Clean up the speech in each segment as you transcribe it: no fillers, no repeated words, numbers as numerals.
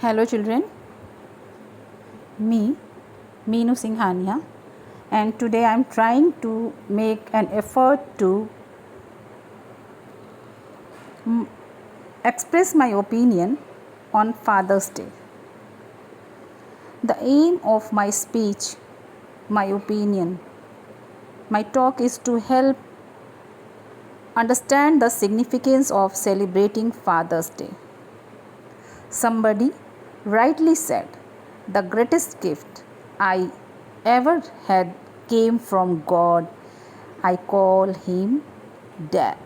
Hello children, me Meenu Singhania, and today I am trying to make an effort to express my opinion on Father's Day. The aim of my speech, my opinion, my talk is to help understand the significance of celebrating Father's Day. Somebody rightly said, the greatest gift I ever had came from God. I call him Dad.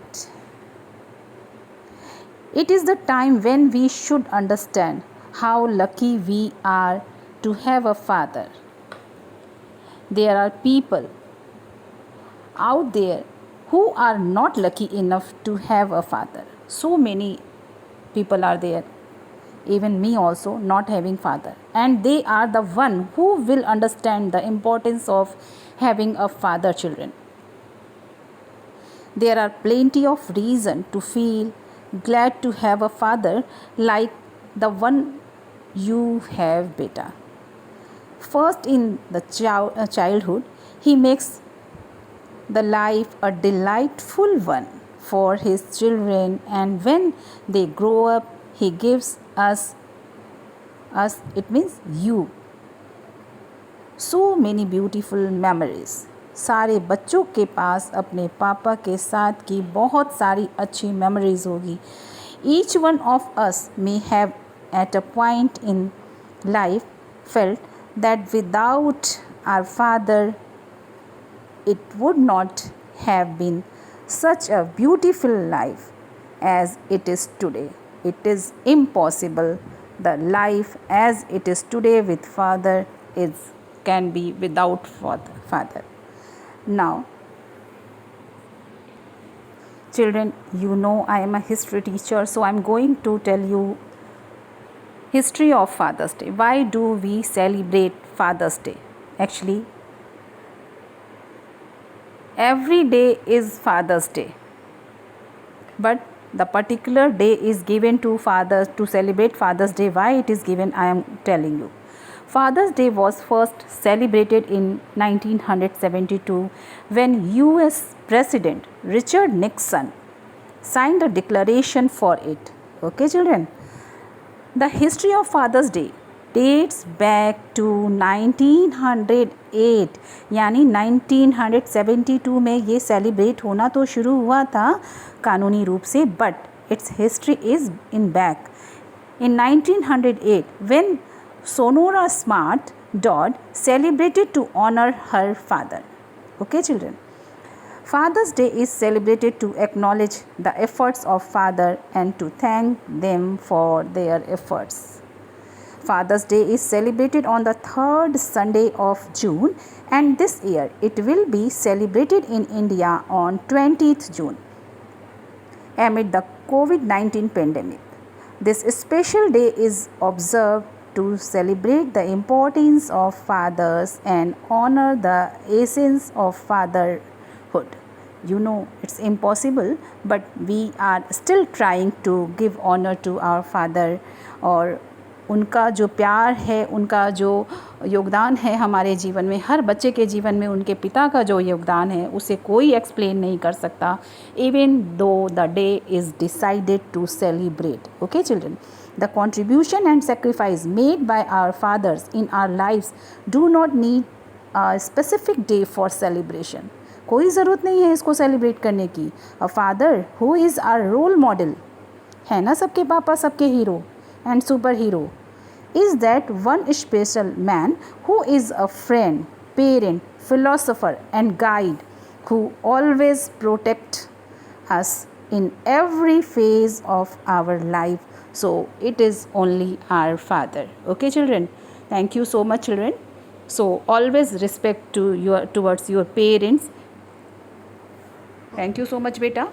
It is the time when we should understand how lucky we are to have a father. There are people out there who are not lucky enough to have a father. So many people are there, even me also, not having father, and they are the one who will understand the importance of having a father. Children, there are plenty of reason to feel glad to have a father like the one you have, beta. First, in the childhood, he makes the life a delightful one for his children, and when they grow up, he gives us, it means you, so many beautiful memories. सारे बच्चों के पास अपने पापा के साथ की बहुत सारी अच्छी मेमोरीज होगी. Each one of us may have at a point in life felt that without our father it would not have been such a beautiful life as it is today. It is impossible. The life as it is today with father can be without father. Now, children, you know I am a history teacher, so I am going to tell you history of Father's Day. Why do we celebrate Father's Day? Actually, every day is Father's Day, but the particular day is given to fathers to celebrate Father's Day. Why it is given, I am telling you. Father's Day was first celebrated in 1972 when US President Richard Nixon signed a declaration for it. Okay children, the history of Father's Day dates back to 1908, यानी 1972 में ये celebrate होना तो शुरू हुआ था कानूनी रूप से, but it's history is in back in 1908 when Sonora Smart Dodd celebrated to honor her father. Okay children, Father's Day is celebrated to acknowledge the efforts of father and to thank them for their efforts. Father's Day is celebrated on the third Sunday of June, and this year it will be celebrated in India on 20th June amid the COVID-19 pandemic. This special day is observed to celebrate the importance of fathers and honor the essence of fatherhood. You know, it's impossible, but we are still trying to give honor to our father, और उनका जो प्यार है, उनका जो योगदान है हमारे जीवन में, हर बच्चे के जीवन में उनके पिता का जो योगदान है उसे कोई एक्सप्लेन नहीं कर सकता, even though the day is decided to celebrate. Okay children, the contribution and sacrifice made by our fathers in our lives do not need a specific day for celebration. कोई ज़रूरत नहीं है इसको सेलिब्रेट करने की. A father who is our role model, है ना, सबके पापा सबके hero and superhero, is that one special man who is a friend, parent, philosopher and guide who always protect us in every phase of our life. So it is only our father. Okay children, thank you so much children. So always respect towards your parents. Thank you so much beta.